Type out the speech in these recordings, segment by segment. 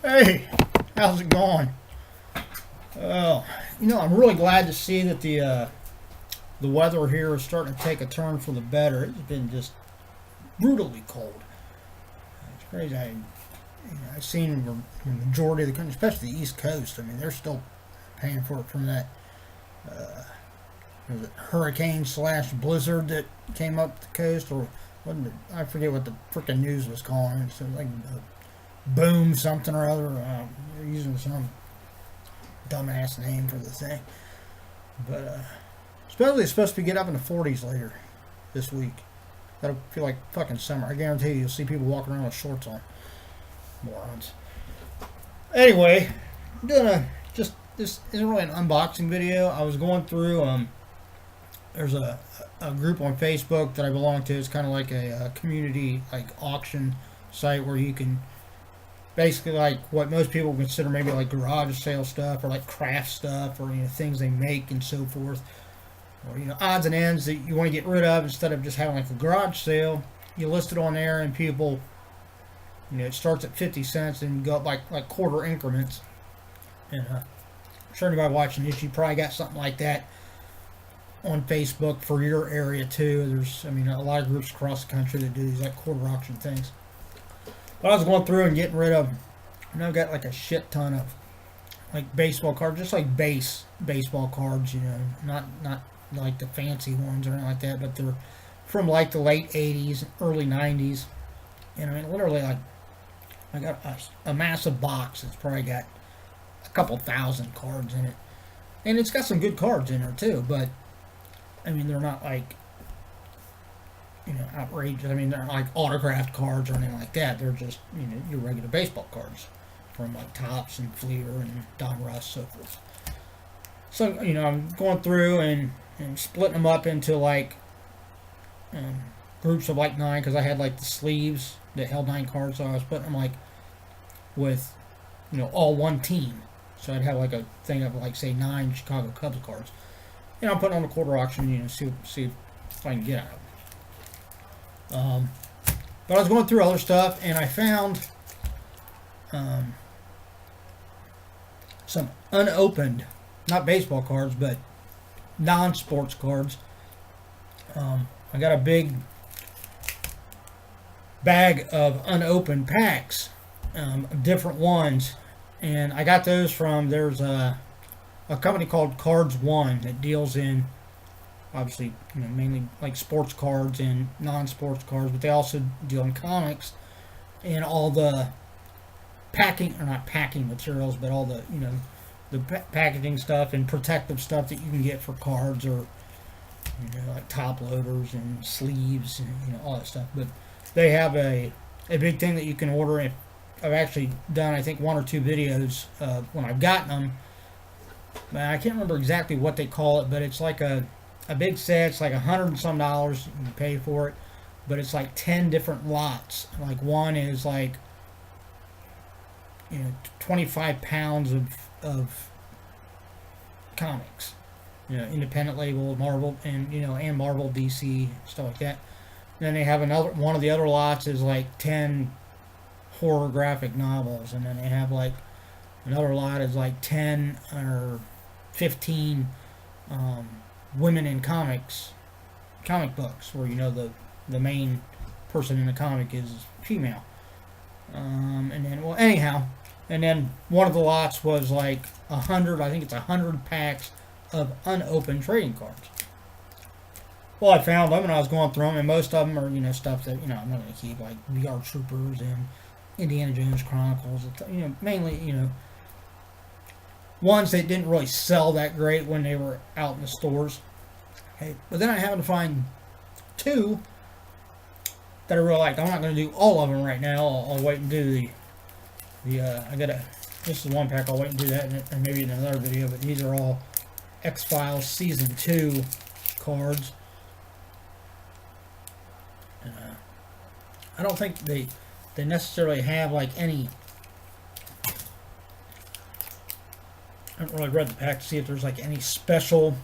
Hey, how's it going? Oh, I'm really glad to see that the weather here is starting to take a turn for the better. It's been just brutally cold. It's crazy. I've seen the majority of the country, especially the East Coast. I mean, they're still paying for it from that was it hurricane slash blizzard that came up the coast, or wasn't it, I forget what the freaking news was calling it. So like boom something or other. They're using some dumbass name for the thing. But supposedly it's supposed to get up in the 40s later this week. That'll feel like fucking summer. I guarantee you'll see people walking around with shorts on. Morons. Anyway, I'm doing this isn't really an unboxing video. I was going through there's a group on Facebook that I belong to. It's kind of like a community like auction site where you can basically like what most people consider maybe like garage sale stuff or like craft stuff or things they make and so forth, or odds and ends that you want to get rid of. Instead of just having like a garage sale, you list it on there and people, it starts at 50 cents and go up like quarter increments. And I'm sure anybody watching this, you probably got something like that on Facebook for your area too. There's a lot of groups across the country that do these like quarter auction things. But I was going through and getting rid of, and I've got like a shit ton of like baseball cards, just like base baseball cards, not like the fancy ones or anything like that, but they're from like the late 80s, early 90s. And literally like I got a massive box. It's probably got a couple thousand cards in it, and it's got some good cards in there too. But they're not like outrageous. They're not like autographed cards or anything like that. They're just your regular baseball cards from like Topps and Fleer and Don Russ, so forth. So I'm going through and splitting them up into like groups of like 9, because I had like the sleeves that held 9 cards, so I was putting them like with all one team. So I'd have like a thing of like say 9 Chicago Cubs cards. I'm putting on a quarter auction, see if I can get out. But I was going through other stuff and I found some unopened, not baseball cards, but non-sports cards. I got a big bag of unopened packs, different ones, and I got those from, there's a company called Cards One that deals in, obviously, mainly like sports cards and non-sports cards, but they also deal in comics and all the packing, or not packing materials, but all the, the packaging stuff and protective stuff that you can get for cards, or, like top loaders and sleeves and, all that stuff. But they have a big thing that you can order. I've actually done, I think, 1 or 2 videos when I've gotten them. I can't remember exactly what they call it, but it's like a big set. It's like $100 and some you pay for it, but it's like 10 different lots. Like one is like 25 pounds of comics, independent label, Marvel, and and Marvel, DC, stuff like that. Then they have one of the other lots is like 10 horror graphic novels, and then they have like another lot is like 10 or 15 women in comic books, where the main person in the comic is female. And then, well, anyhow, and then one of the lots was like 100, I think it's 100 packs of unopened trading cards. Well, I found them and I was going through them, and most of them are stuff that I'm not going to keep, like VR Troopers and Indiana Jones Chronicles, mainly ones that didn't really sell that great when they were out in the stores. Okay, but then I happened to find 2 that I really liked. I'm not going to do all of them right now. I'll wait and do this is one pack. I'll wait and do that and maybe in another video. But these are all X-Files Season 2 cards. I don't think they necessarily have like any. I haven't really read the pack to see if there's like any special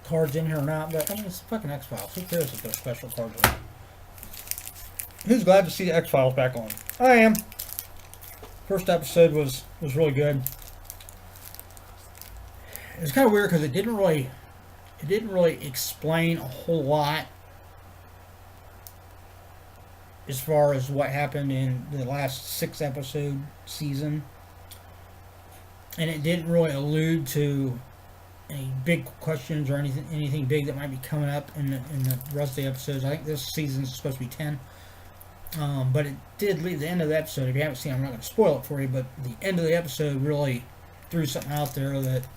cards in here or not, but it's fucking X-Files. Who cares if there's special cards in? Who's glad to see the X-Files back on? I am. First episode was really good. It was kind of weird because it didn't really explain a whole lot as far as what happened in the last 6 episode season, and it didn't really allude to any big questions or anything big that might be coming up in the rest of the episodes. I think this season's supposed to be 10. But it did lead the end of the episode. If you haven't seen it, I'm not going to spoil it for you, but the end of the episode really threw something out there that,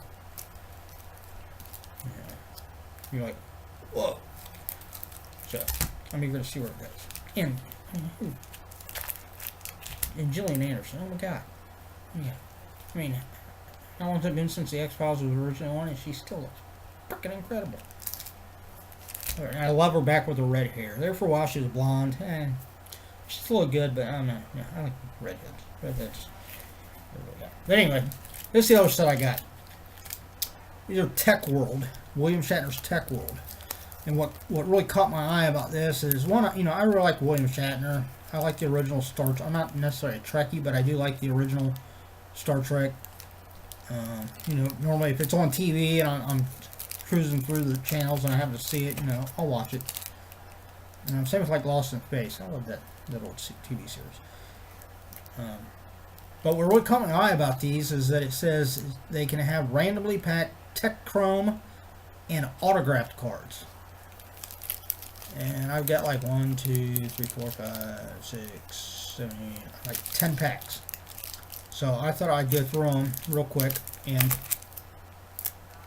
you know, you're like, whoa. So, I'm eager to see where it goes. And Gillian Anderson, oh my god. Yeah. I mean, how long has it been since the X-Files was originally on, and she still looks freaking incredible. And I love her back with her red hair. There for a while she was blonde, and she still looked good, but I don't know. Yeah, I like redheads. Redheads. But anyway, this is the other stuff I got. These are Tek World. William Shatner's Tek World. And what really caught my eye about this is, one, you know, I really like William Shatner. I like the original Star Trek. I'm not necessarily a Trekkie, but I do like the original Star Trek. You know, normally if it's on TV and I'm cruising through the channels and I happen to see it, you know, I'll watch it. Same with like Lost in Space. I love that old TV series. But what really caught my eye about these is that it says they can have randomly packed Tek Chrome and autographed cards. And I've got like 1, 2, 3, 4, 5, 6, 7, 8, like 10 packs. So I thought I'd go through them real quick and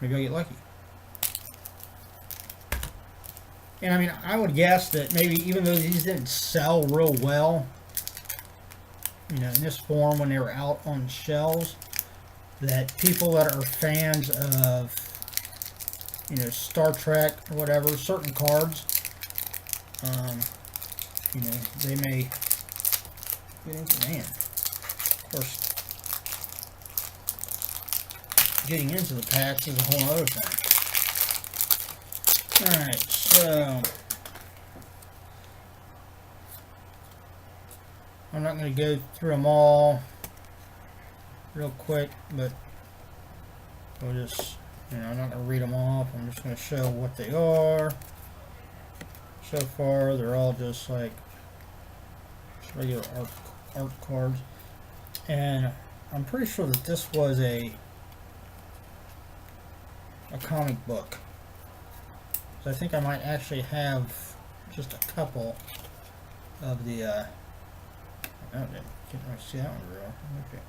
maybe I'll get lucky. And I mean, I would guess that maybe even though these didn't sell real well, you know, in this form when they were out on shelves, that people that are fans of, you know, Star Trek or whatever, certain cards, you know, they may get into, man, of course, getting into the packs is a whole other thing. Alright, so I'm not going to go through them all real quick, but we'll just, you know, I'm not going to read them off. I'm just going to show what they are. So far, they're all just like regular art cards. And I'm pretty sure that this was a comic book. So I think I might actually have just a couple of the, oh, can't really see that one real. Okay.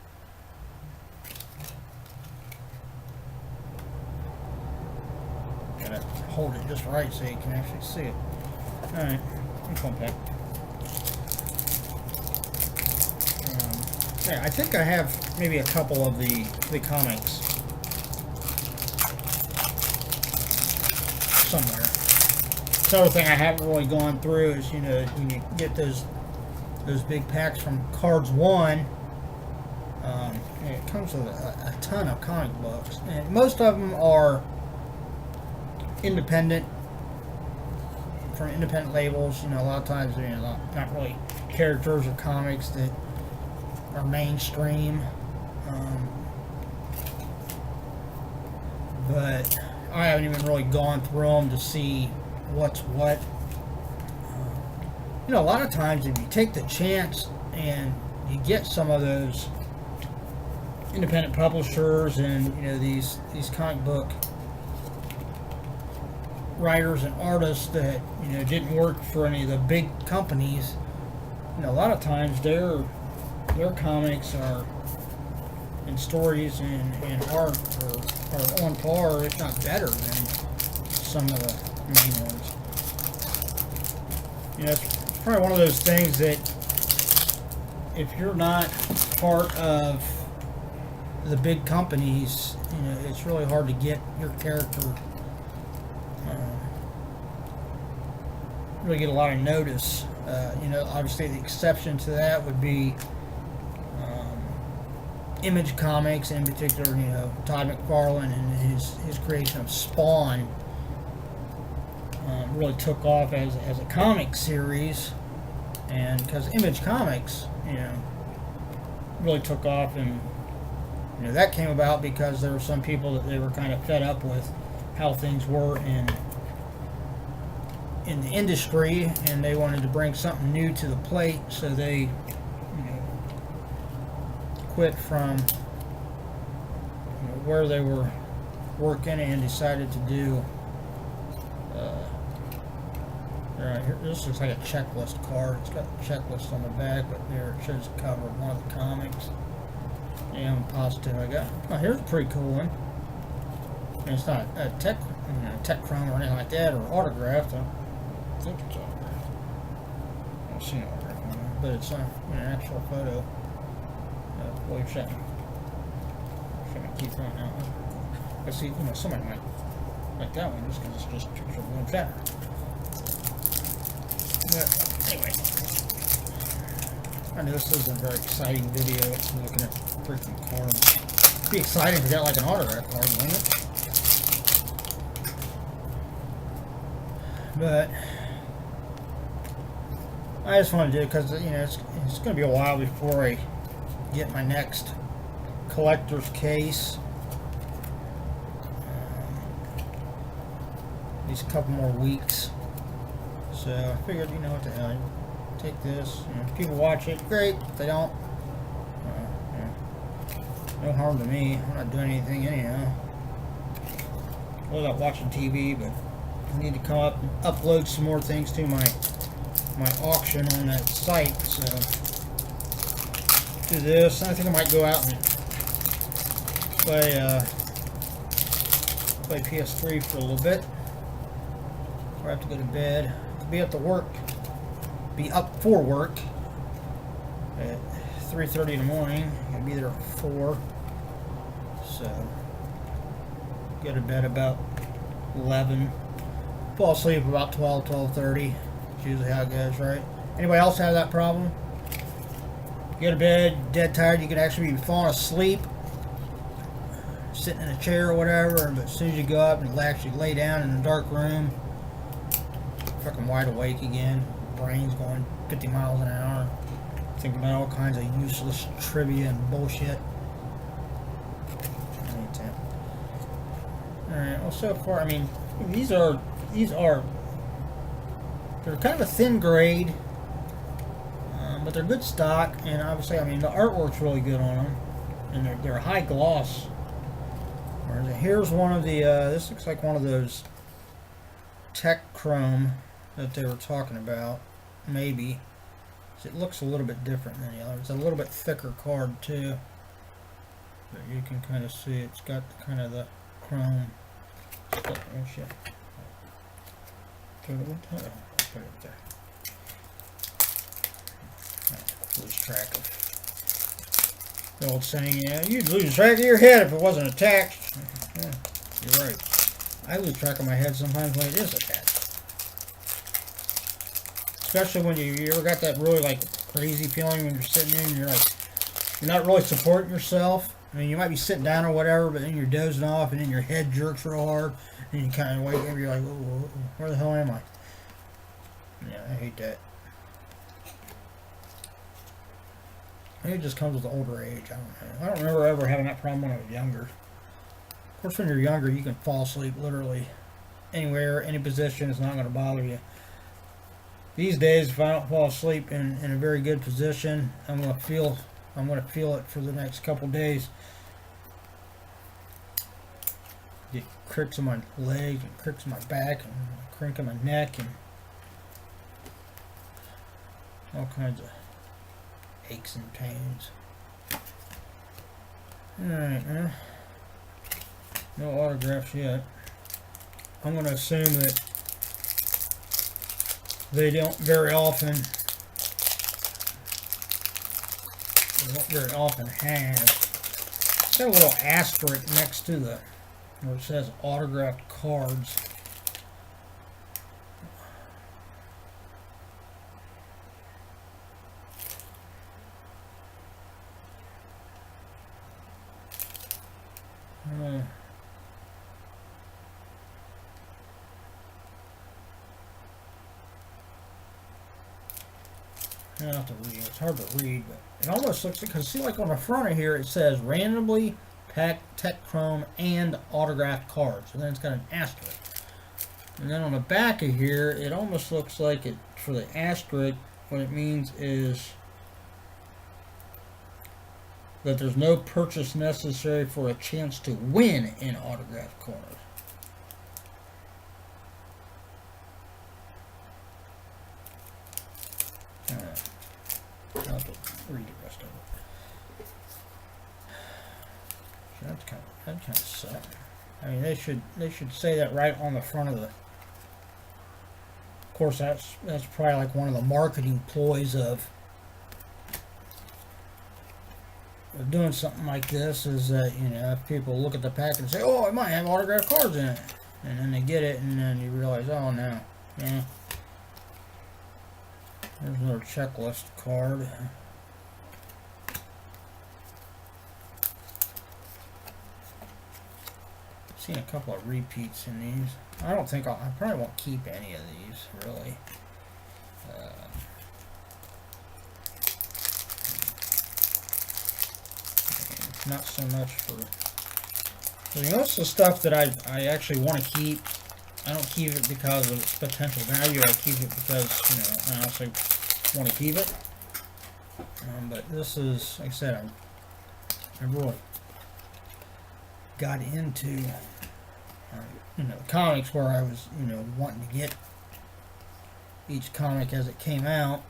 Gotta hold it just right so you can actually see it. Alright, come back. Yeah, I think I have maybe a couple of the comics somewhere. The other thing I haven't really gone through is, you know, when you get those big packs from Cards One, it comes with a ton of comic books, and most of them are independent, from independent labels. You know, a lot of times they're, you know, not really characters or comics that are mainstream, but I haven't even really gone through them to see what's what. You know, a lot of times if you take the chance and you get some of those independent publishers and, you know, these comic book writers and artists that, you know, didn't work for any of the big companies, you know, a lot of times their comics are, and stories and art are on par, if not better, than some of the main ones. You know, it's probably one of those things that if you're not part of the big companies, you know, it's really hard to get your character, really get a lot of notice. You know, obviously the exception to that would be Image Comics, in particular, you know, Todd McFarlane and his creation of Spawn really took off as a comic series, and because Image Comics, you know, really took off, and that came about because there were some people that they were kind of fed up with how things were in the industry, and they wanted to bring something new to the plate, so they quit from where they were working and decided to do here, this looks like a checklist card. It's got the checklist on the back, but there it shows the cover of one of the comics. Yeah, I'm positive I got. Oh, here's a pretty cool one. And it's not a tech chrome or anything like that, or autographed. I think it's autographed. I don't see an autograph on it, but it's an actual photo. William Shatner. Should I keep going out? I see, somebody might like that one just because it's just a picture of William Shatner. But anyway, I know this isn't a very exciting video. It's looking at freaking cards. It'd be exciting if we got like an autograph card, wouldn't it? But I just want to do it because it's going to be a while before I get my next collector's case. These couple more weeks. So I figured, what the hell, take this. If people watch it, great. If they don't, no harm to me. I'm not doing anything anyhow. Well, not watching TV, but I need to come up and upload some more things to my auction on that site. So do this. I think I might go out and play PS3 for a little bit. Before I have to go to bed. Be up for work at 3:30 in the morning. I'll be there at 4. So go to bed about 11. Fall asleep about 12, 12:30. It's usually how it goes, right? Anybody else have that problem? You go to bed, dead tired, you could actually be falling asleep, sitting in a chair or whatever, but as soon as you go up and actually lay down in a dark room, fucking wide awake again, brain's going 50 miles an hour, thinking about all kinds of useless trivia and bullshit. Alright, well, so far, I mean, these are they're kind of a thin grade, but they're good stock, and obviously, I mean, the artwork's really good on them, and they're high gloss. Here's one of the, this looks like one of those Tek chrome that they were talking about, maybe. It looks a little bit different than the other. It's a little bit thicker card too, but you can kind of see it's got kind of the chrome. Oh shit! Put it there. Lose track of the old saying. Yeah, you'd lose track of your head if it wasn't attached. Yeah, you're right. I lose track of my head sometimes when it is attached. Especially when you ever got that really like crazy feeling when you're sitting there and you're not really supporting yourself. I mean, you might be sitting down or whatever, but then you're dozing off and then your head jerks real hard and you kind of wake up and you're like, whoa, where the hell am I? Yeah, I hate that. I think it just comes with older age. I don't know. I don't remember ever having that problem when I was younger. Of course, when you're younger, you can fall asleep literally anywhere, any position. It's not going to bother you. These days, if I don't fall asleep in a very good position, I'm going to feel it for the next couple days. Get cricks in my legs and cricks in my back and crink in my neck and all kinds of aches and pains. Alright, no autographs yet. I'm going to assume that they don't very often have. It's got a little asterisk next to where it says autographed cards. I don't have to read. It's hard to read, but It almost looks like, because see, like on the front of here, it says randomly packed Tek Chrome and autographed cards, and then it's got an asterisk. And then on the back of here, it almost looks like it, for the asterisk, what it means is that there's no purchase necessary for a chance to win an autographed card. I'll have to read the rest of it. So that kind of sucks. I mean, they should say that right on the front of the. Of course, that's probably like one of the marketing ploys of doing something like this, is that, you know, if people look at the pack and say, "Oh, it might have autographed cards in it," and then they get it, and then you realize, "Oh no, yeah." There's another checklist card. I've seen a couple of repeats in these. I don't think I probably won't keep any of these, really. Not so much for, you know, most of the stuff that I actually want to keep. I don't keep it because of its potential value. I keep it because, you know, I honestly want to keep it. But this is, like I said, I really got into, you know, comics where I was, you know, wanting to get each comic as it came out.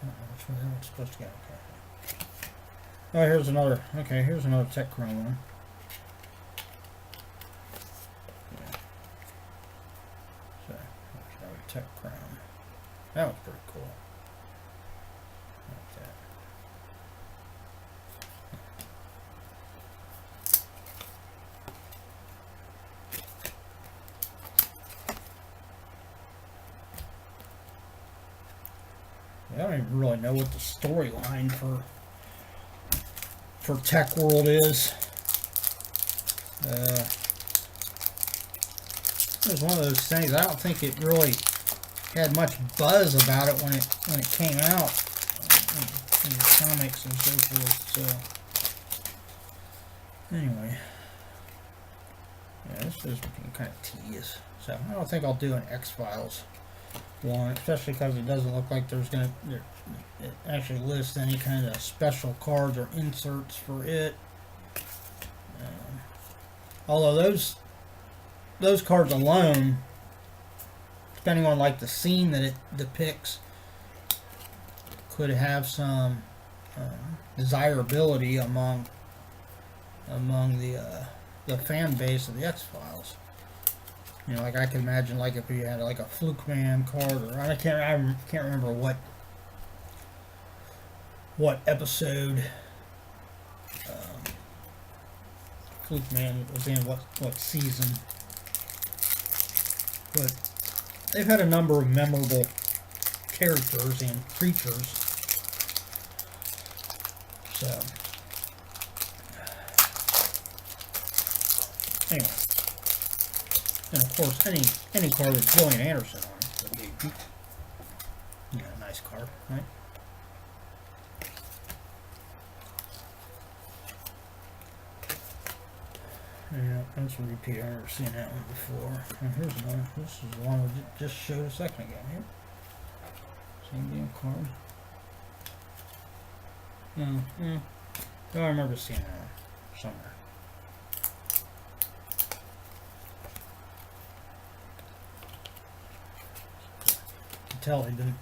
Which way that was supposed to go. Okay. Oh, here's another. Okay, here's another Tek Chrome one. Yeah. So, there's another Tek Chrome. That was pretty cool. Like that. I don't even really know what the storyline for Tek World is. It was one of those things. I don't think it really had much buzz about it when it came out in the comics and so forth. So anyway, yeah, this is kind of tedious. So I don't think I'll do an X-Files one, especially because it doesn't look like there's gonna it actually lists any kind of special cards or inserts for it. Although those cards alone, depending on like the scene that it depicts, could have some desirability among the fan base of the X-Files. You know, like I can imagine, like if you had like a Fluke Man card, or I can't remember what episode Fluke Man was in, what season, but they've had a number of memorable characters and creatures. So anyway. And of course, any card with Julian Anderson on it would be, yeah, a nice card, right? Yeah, that's a repeat. I've never seen that one before. And here's another. This is the one we just showed a second ago. Here, same damn card. Oh, I remember seeing that one somewhere. Tell they've been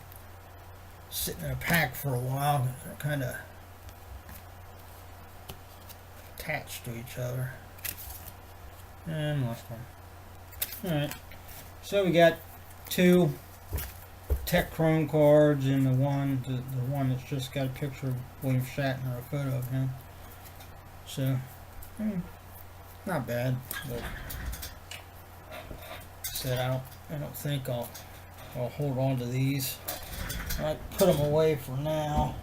sitting in a pack for a while. They're kind of attached to each other. And last one. Alright, so we got two Tek Chrome cards, and the one that's just got a picture of William Shatner, a photo of him. So, I mean, not bad, but like I said, I don't think I'll hold on to these. I might put them away for now.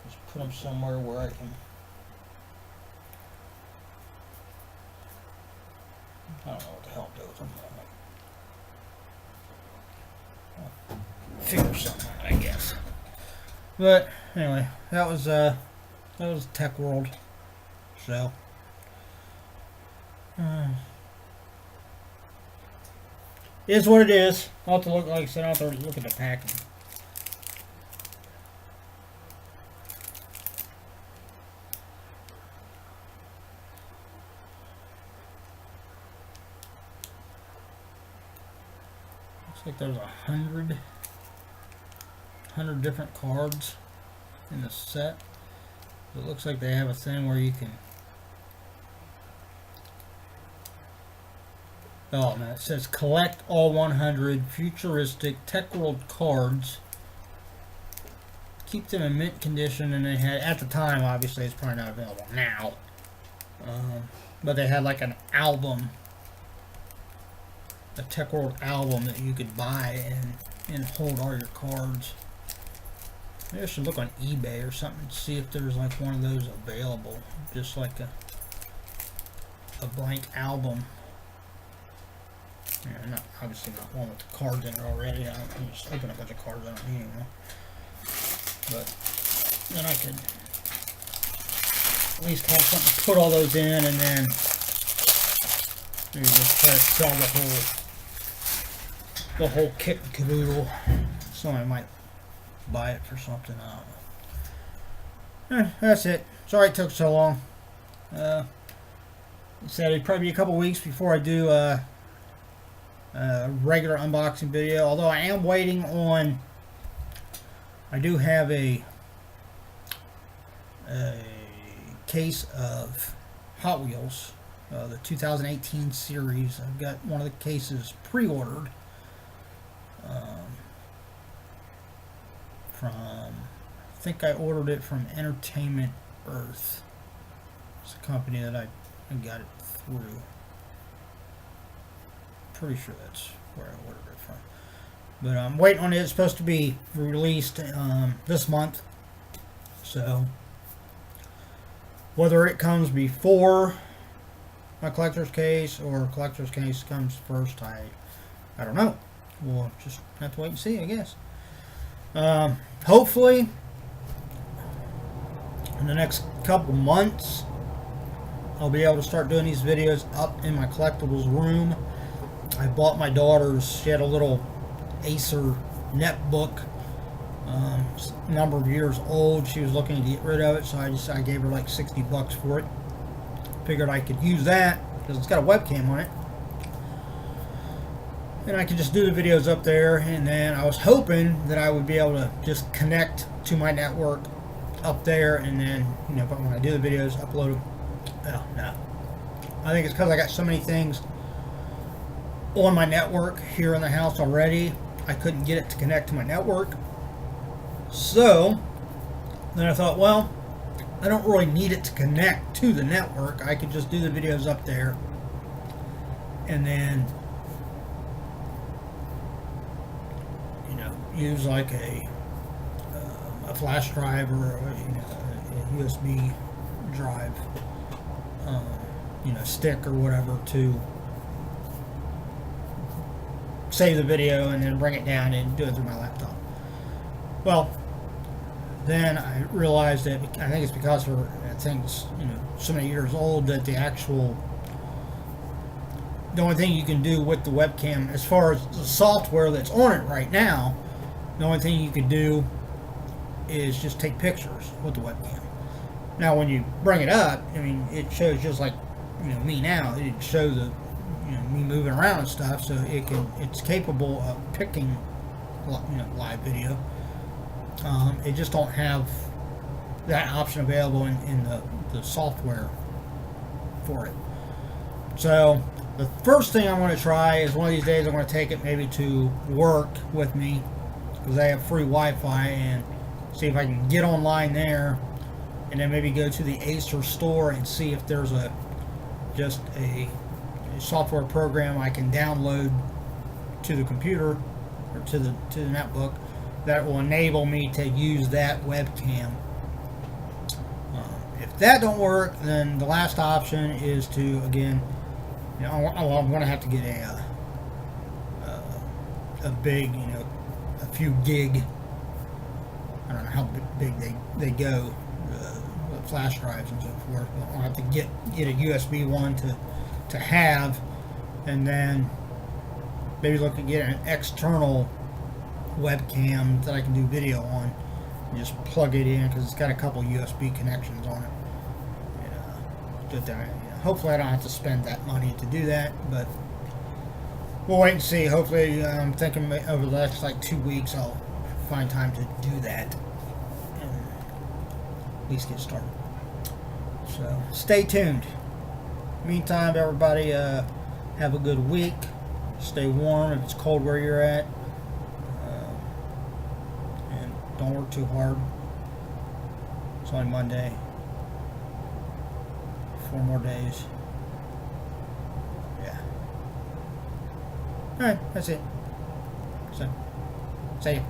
Just put them somewhere where I can. I don't know what the hell to do with them. figure something out, I guess. But anyway, that was Tek World. So it is what it is. I'll have to look, like I said, I'll have to look at the packing. Looks like there's 100 different cards in the set. It looks like they have a thing where you can. Oh man, it says collect all 100 futuristic Tek World cards. Keep them in mint condition, and they had, at the time, obviously it's probably not available now, but they had like an album, a Tek World album that you could buy and hold all your cards. Maybe I should look on eBay or something to see if there's like one of those available, just like a blank album. Yeah, not obviously not one with the cards in it already. I'm just open a bunch of cards I don't need anymore. But then I could at least have something to put all those in, and then maybe just try to sell the whole kit and caboodle. Somebody might buy it for something. I don't know. That's it. Sorry it took so long. I said it'd probably be a couple weeks before I do a regular unboxing video, although I am waiting on. I do have a case of Hot Wheels, the 2018 series. I've got one of the cases pre-ordered from, I think I ordered it from Entertainment Earth. It's a company that I got it through. Pretty sure that's where I ordered it from. But I'm waiting on it. It's supposed to be released this month. So whether it comes before my collector's case or collector's case comes first, I don't know. We'll just have to wait and see, I guess. Hopefully in the next couple months I'll be able to start doing these videos up in my collectibles room. I bought my daughter's, she had a little Acer netbook, a number of years old. She was looking to get rid of it, so I gave her like $60 for it. Figured I could use that because it's got a webcam on it, and I could just do the videos up there. And then I was hoping that I would be able to just connect to my network up there, and then, you know, but when I do the videos, upload them. Oh no, I think it's because I got so many things on my network here in the house already. I couldn't get it to connect to my network. So then I thought, well, I don't really need it to connect to the network. I could just do the videos up there, and then, you know, use like a flash drive or a USB drive, you know, stick or whatever, to save the video and then bring it down and do it through my laptop. Well, then I realized that I think it's because that thing's, you know, so many years old, that the only thing you can do with the webcam, as far as the software that's on it right now, the only thing you could do is just take pictures with the webcam. Now when you bring it up, I mean, it shows just like, you know, me now. It shows the, you know, me moving around and stuff, so it's capable of picking, you know, live video. It just don't have that option available in the software for it. So the first thing I'm going to try is, one of these days I'm going to take it maybe to work with me, because I have free Wi-Fi, and see if I can get online there, and then maybe go to the Acer store and see if there's just a software program I can download to the computer or to the netbook that will enable me to use that webcam. If that don't work, then the last option is to, again, you know, I'm going to have to get a big, you know, a few gig. I don't know how big they go, flash drives and so forth. But I'll have to get a USB one to have, and then maybe look at getting an external webcam that I can do video on, and just plug it in because it's got a couple USB connections on it. Hopefully I don't have to spend that money to do that, but we'll wait and see. Hopefully, I'm thinking over the next like 2 weeks I'll find time to do that and at least get started. So stay tuned. Meantime, everybody, have a good week. Stay warm if it's cold where you're at, and don't work too hard. It's only Monday. 4 more days. Yeah. Alright, that's it. So, see ya.